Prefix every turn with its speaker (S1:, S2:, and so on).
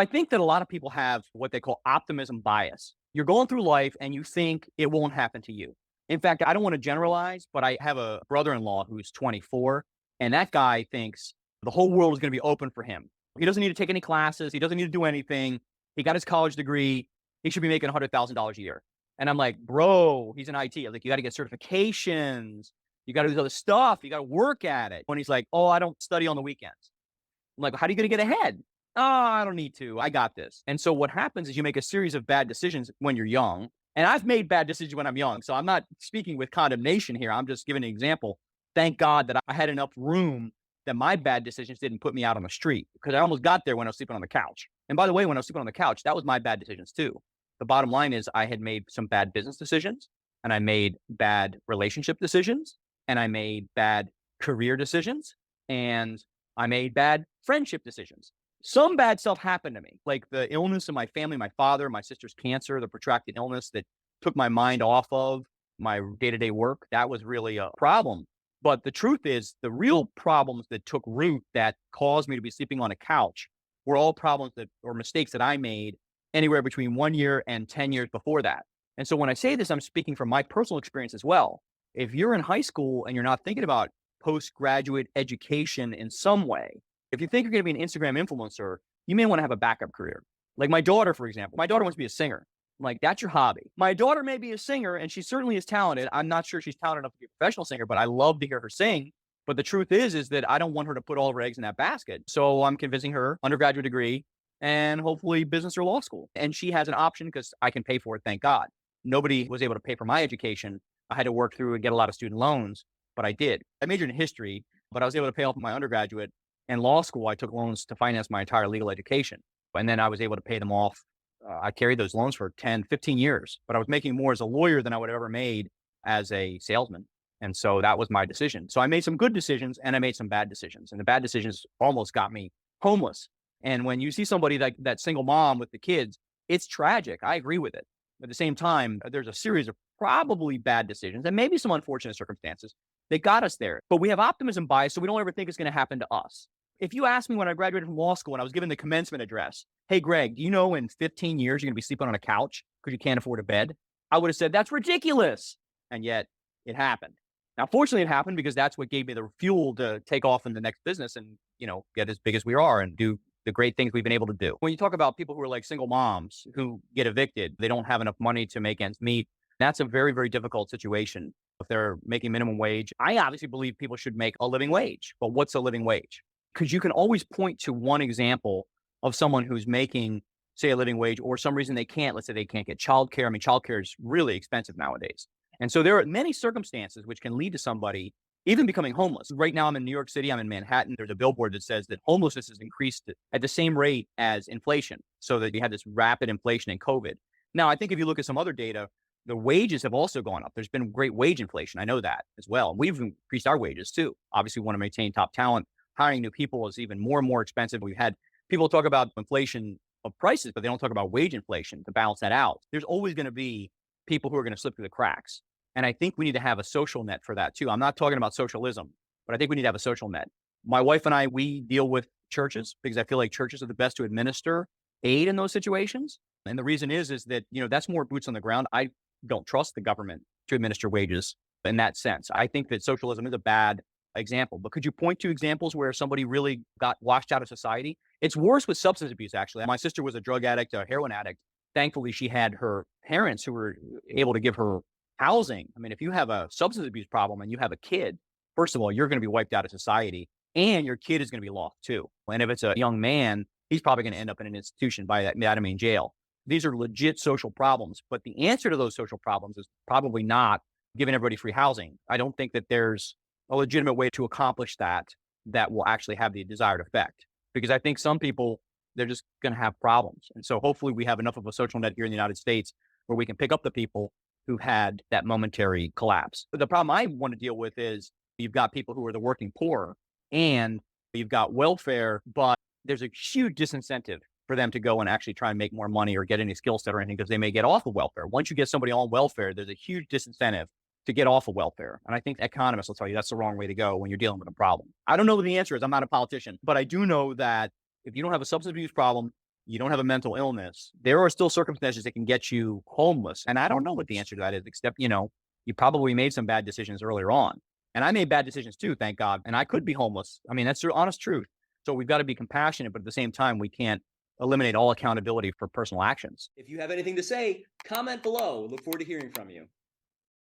S1: I think that a lot of people have what they call optimism bias. You're going through life and you think it won't happen to you. In fact, I don't want to generalize, but I have a brother-in-law who's 24, and that guy thinks the whole world is going to be open for him. He doesn't need to take any classes. He doesn't need to do anything. He got his college degree. He should be making $100,000 a year. And I'm like, bro, he's in IT. I'm like, you got to get certifications. You got to do this other stuff. You got to work at it. When he's like, oh, I don't study on the weekends. I'm like, how are you going to get ahead? Oh, I don't need to. I got this. And so what happens is you make a series of bad decisions when you're young. And I've made bad decisions when I'm young. So I'm not speaking with condemnation here. I'm just giving an example. Thank God that I had enough room that my bad decisions didn't put me out on the street, because I almost got there when I was sleeping on the couch. And by the way, when I was sleeping on the couch, that was my bad decisions too. The bottom line is I had made some bad business decisions, and I made bad relationship decisions, and I made bad career decisions, and I made bad friendship decisions. Some bad stuff happened to me, like the illness in my family, my father, my sister's cancer, the protracted illness that took my mind off of my day-to-day work. That was really a problem. But the truth is, the real problems that took root that caused me to be sleeping on a couch were all problems that or mistakes that I made anywhere between 1 year and 10 years before that. And so when I say this, I'm speaking from my personal experience as well. If you're in high school and you're not thinking about postgraduate education in some way, if you think you're going to be an Instagram influencer, you may want to have a backup career. Like my daughter, for example, my daughter wants to be a singer. I'm like, that's your hobby. My daughter may be a singer and she certainly is talented. I'm not sure she's talented enough to be a professional singer, but I love to hear her sing. But the truth is that I don't want her to put all of her eggs in that basket. So I'm convincing her undergraduate degree and hopefully business or law school. And she has an option because I can pay for it. Thank God. Nobody was able to pay for my education. I had to work through and get a lot of student loans, but I did. I majored in history, but I was able to pay off my undergraduate. And law school, I took loans to finance my entire legal education. And then I was able to pay them off. I carried those loans for 10, 15 years, but I was making more as a lawyer than I would have ever made as a salesman. And so that was my decision. So I made some good decisions and I made some bad decisions. And the bad decisions almost got me homeless. And when you see somebody like that single mom with the kids, it's tragic. I agree with it. At the same time, there's a series of probably bad decisions and maybe some unfortunate circumstances that got us there. But we have optimism bias, so we don't ever think it's going to happen to us. If you asked me when I graduated from law school and I was given the commencement address, hey, Greg, do you know in 15 years you're going to be sleeping on a couch because you can't afford a bed? I would have said, that's ridiculous. And yet it happened. Now, fortunately, it happened because that's what gave me the fuel to take off in the next business and, get as big as we are and do the great things we've been able to do. When you talk about people who are like single moms who get evicted, they don't have enough money to make ends meet. That's a very, very difficult situation. If they're making minimum wage, I obviously believe people should make a living wage. But what's a living wage? Because you can always point to one example of someone who's making, say, a living wage, or some reason they can't. Let's say they can't get childcare. I mean, childcare is really expensive nowadays. And so there are many circumstances which can lead to somebody even becoming homeless. Right now, I'm in New York City. I'm in Manhattan. There's a billboard that says that homelessness has increased at the same rate as inflation, so that you had this rapid inflation in COVID. Now, I think if you look at some other data, the wages have also gone up. There's been great wage inflation. I know that as well. We've increased our wages too. Obviously, we want to maintain top talent. Hiring new people is even more and more expensive. We've had people talk about inflation of prices, but they don't talk about wage inflation to balance that out. There's always going to be people who are going to slip through the cracks. And I think we need to have a social net for that too. I'm not talking about socialism, but I think we need to have a social net. My wife and I, we deal with churches because I feel like churches are the best to administer aid in those situations. And the reason is that, that's more boots on the ground. I don't trust the government to administer wages in that sense. I think that socialism is a bad example, but could you point to examples where somebody really got washed out of society? It's worse with substance abuse, actually. My sister was a drug addict, a heroin addict. Thankfully, she had her parents who were able to give her housing. I mean, if you have a substance abuse problem and you have a kid, first of all, you're going to be wiped out of society and your kid is going to be lost too. And if it's a young man, he's probably going to end up in an institution by that I mean jail. These are legit social problems, but the answer to those social problems is probably not giving everybody free housing. I don't think that there's a legitimate way to accomplish that will actually have the desired effect, because I think some people, they're just going to have problems. And so hopefully we have enough of a social net here in the United States where we can pick up the people who had that momentary collapse. But the problem I want to deal with is you've got people who are the working poor and you've got welfare, but there's a huge disincentive for them to go and actually try and make more money or get any skill set or anything because they may get off of welfare. Once you get somebody on welfare, there's a huge disincentive to get off of welfare. And I think economists will tell you that's the wrong way to go when you're dealing with a problem. I don't know what the answer is. I'm not a politician, but I do know that if you don't have a substance abuse problem you don't have a mental illness, there are still circumstances that can get you homeless. And I don't know what the answer to that is, except, you probably made some bad decisions earlier on. And I made bad decisions too, thank God. And I could be homeless. I mean, that's the honest truth. So we've got to be compassionate, but at the same time, we can't eliminate all accountability for personal actions.
S2: If you have anything to say, comment below. Look forward to hearing from you.